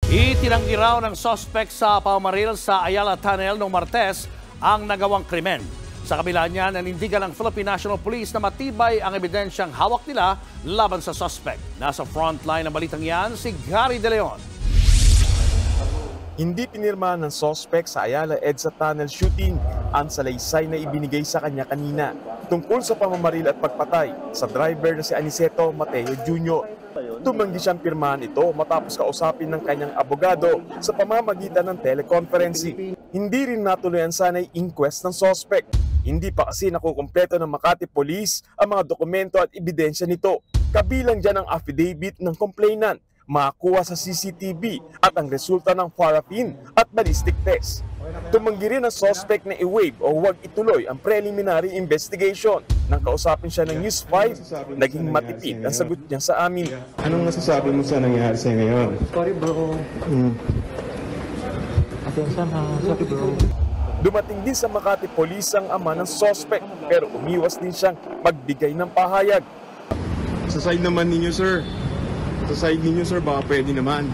Itinanggi raw ng suspect sa pamamaril sa Ayala Tunnel noong Martes ang nagawang krimen. Sa kabila niya, nanindigan ng Philippine National Police na matibay ang ebidensyang hawak nila laban sa suspect. Nasa frontline ng balitang yan, si Gary De Leon. Hindi pinirmahan ng suspect sa Ayala EDSA tunnel shooting ang salaysay na ibinigay sa kanya kanina tungkol sa pamamaril at pagpatay sa driver na si Aniceto Mateo Jr. Tumanggi siyang pirmahan ito matapos kausapin ng kanyang abogado sa pamamagitan ng teleconferencing. Hindi rin natuloy ang sanay inquest ng suspect. Hindi pa kasi nakukumpleto ng Makati Police ang mga dokumento at ebidensya nito. Kabilang dyan ang affidavit ng complainant, makakuha sa CCTV at ang resulta ng paraffin at ballistic test. Tumanggi rin ang suspect na i-waive o huwag ituloy ang preliminary investigation. Nang kausapin siya ng News 5, naging matipid ang sagot niya sa amin. Anong nasasabi mo sa nangyari sa'yo ngayon? Sorry bro. Sorry bro. Dumating din sa Makati Police ang ama ng suspect pero umiwas din siyang magbigay ng pahayag. Sa side naman ninyo, sir. Sa side ninyo, sir, baka pwede naman.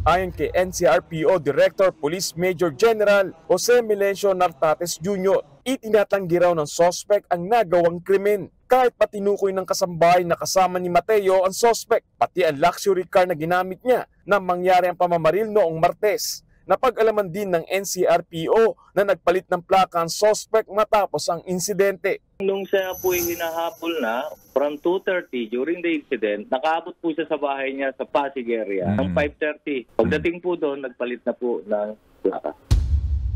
Ayon kay NCRPO Director Police Major General Jose Melencio Nartates Jr., itinatanggi raw ng suspect ang nagawang krimen. Kahit patinukoy ng kasambahay na kasama ni Mateo ang suspect, pati ang luxury car na ginamit niya nang mangyari ang pamamaril noong Martes. Napag-alaman din ng NCRPO na nagpalit ng plaka ang suspect matapos ang insidente. Nung siya po ay hinahabol na, from 2:30 during the incident, nakaabot po siya sa bahay niya sa Pasig area ng 5:30. Pagdating po doon, nagpalit na po ng plaka.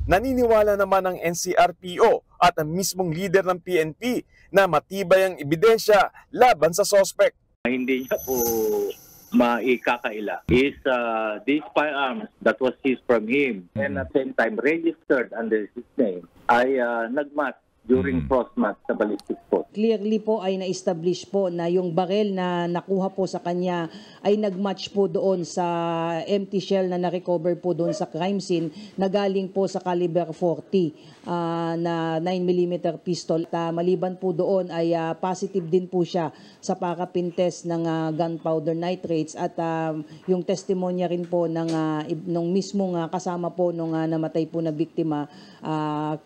Naniniwala naman ang NCRPO at ang mismong leader ng PNP na matibay ang ebidensya laban sa suspect. Hindi niya po maikakaila is these firearms that was seized from him and at the same time registered under his name ay nagmatch during cross-match sa ballistic spot. Clearly po ay na-establish po na yung barrel na nakuha po sa kanya ay nag-match po doon sa empty shell na na-recover po doon sa crime scene na galing po sa caliber 40 na 9mm pistol. Maliban po doon ay positive din po siya sa paraffin test ng gunpowder nitrates at yung testimonya rin po ng mismong kasama po nung namatay po na biktima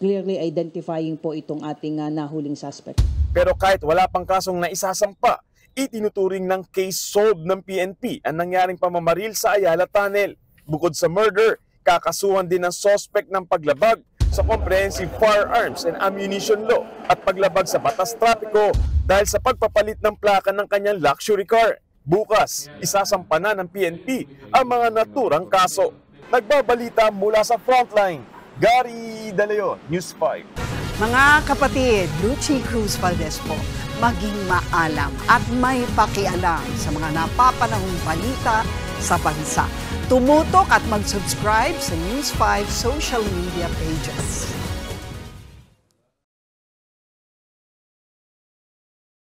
clearly identifying po itong ating nahuling suspect. Pero kahit wala pang kasong naisasampa, itinuturing ng case solved ng PNP ang nangyaring pamamaril sa Ayala Tunnel. Bukod sa murder, kakasuhan din ng suspect ng paglabag sa Comprehensive Firearms and Ammunition Law at paglabag sa batas trapiko dahil sa pagpapalit ng plaka ng kanyang luxury car. Bukas, isasampa na ng PNP ang mga naturang kaso. Nagbabalita mula sa frontline, Gary De Leon, News 5. Mga kapatid, Lucy Cruz Valdez po, maging maalam at may pakialam sa mga napapanahong balita sa bansa. Tumutok at mag-subscribe sa News 5 social media pages.